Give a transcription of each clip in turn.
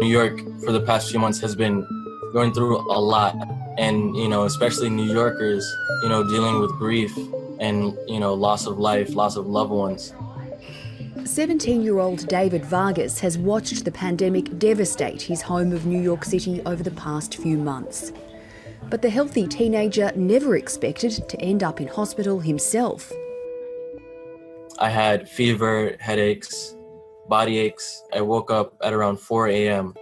New York for the past few months has been going through a lot. And, especially New Yorkers, dealing with grief and, loss of life, loss of loved ones. 17-year-old David Vargas has watched the pandemic devastate his home of New York City over the past few months. But the healthy teenager never expected to end up in hospital himself. I had fever, headaches, body aches. I woke up at around 4 a.m.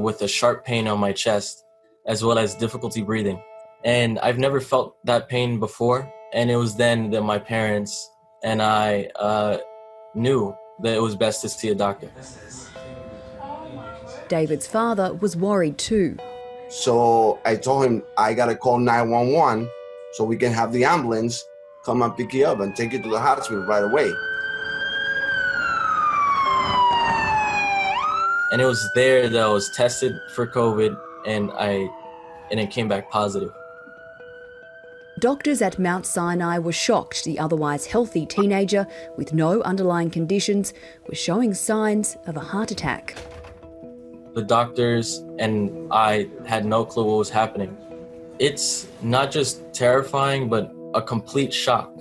With a sharp pain on my chest, as well as difficulty breathing. And I've never felt that pain before. And it was then that my parents and I knew that it was best to see a doctor. David's father was worried too. So I told him, I gotta call 911 so we can have the ambulance come and pick you up and take you to the hospital right away. And it was there that I was tested for COVID and it came back positive. Doctors at Mount Sinai were shocked the otherwise healthy teenager with no underlying conditions was showing signs of a heart attack. The doctors and I had no clue what was happening. It's not just terrifying, but a complete shock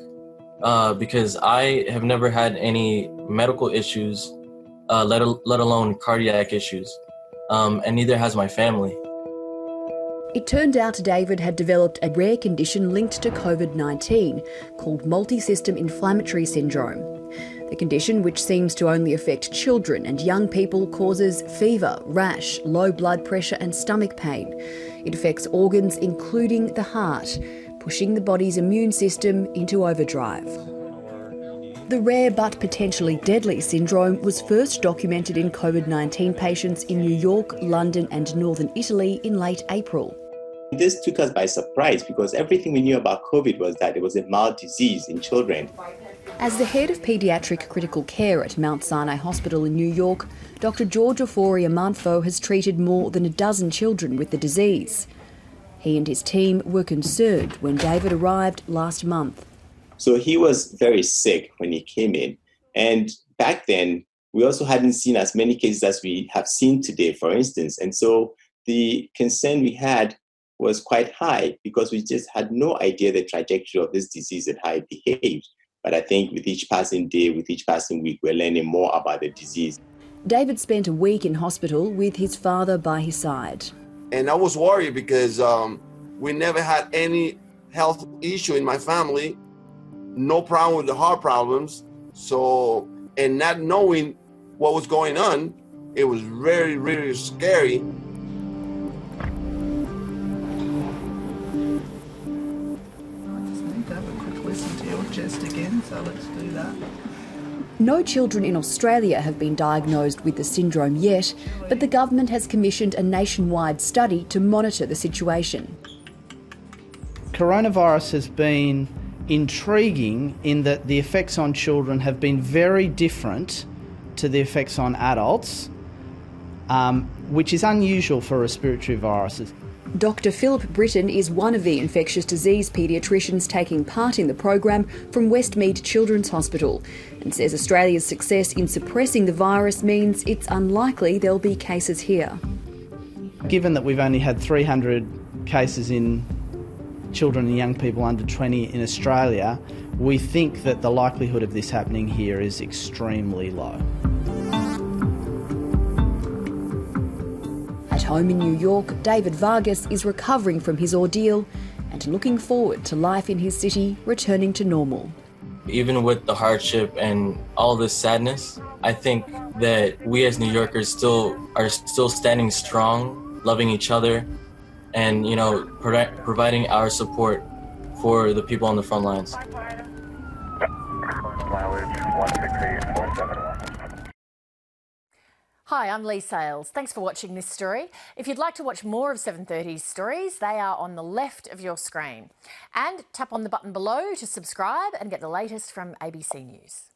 because I have never had any medical issues, let alone cardiac issues, and neither has my family. It turned out David had developed a rare condition linked to COVID-19 called multi-system inflammatory syndrome. The condition, which seems to only affect children and young people, causes fever, rash, low blood pressure and stomach pain. It affects organs including the heart, pushing the body's immune system into overdrive. The rare but potentially deadly syndrome was first documented in COVID-19 patients in New York, London and northern Italy in late April. This took us by surprise because everything we knew about COVID was that it was a mild disease in children. As the head of paediatric critical care at Mount Sinai Hospital in New York, Dr. George Ofori-Amanfo has treated more than a dozen children with the disease. He and his team were concerned when David arrived last month. So he was very sick when he came in. And back then, we also hadn't seen as many cases as we have seen today, for instance. And so the concern we had was quite high because we just had no idea the trajectory of this disease and how it behaved. But I think with each passing day, with each passing week, we're learning more about the disease. David spent a week in hospital with his father by his side. And I was worried because we never had any health issue in my family, no problem with the heart problems. So, and not knowing what was going on, it was very, very scary. Chest again, so let's do that. No children in Australia have been diagnosed with the syndrome yet, but the government has commissioned a nationwide study to monitor the situation. Coronavirus has been intriguing in that the effects on children have been very different to the effects on adults, which is unusual for respiratory viruses. Dr. Philip Britton is one of the infectious disease paediatricians taking part in the program from Westmead Children's Hospital and says Australia's success in suppressing the virus means it's unlikely there'll be cases here. Given that we've only had 300 cases in children and young people under 20 in Australia, we think that the likelihood of this happening here is extremely low. At home in New York, David Vargas is recovering from his ordeal and looking forward to life in his city returning to normal. Even with the hardship and all this sadness, I think that we as New Yorkers are still standing strong, loving each other, and providing our support for the people on the front lines. Hi, I'm Lee Sales. Thanks for watching this story. If you'd like to watch more of 7:30's stories, they are on the left of your screen. And tap on the button below to subscribe and get the latest from ABC News.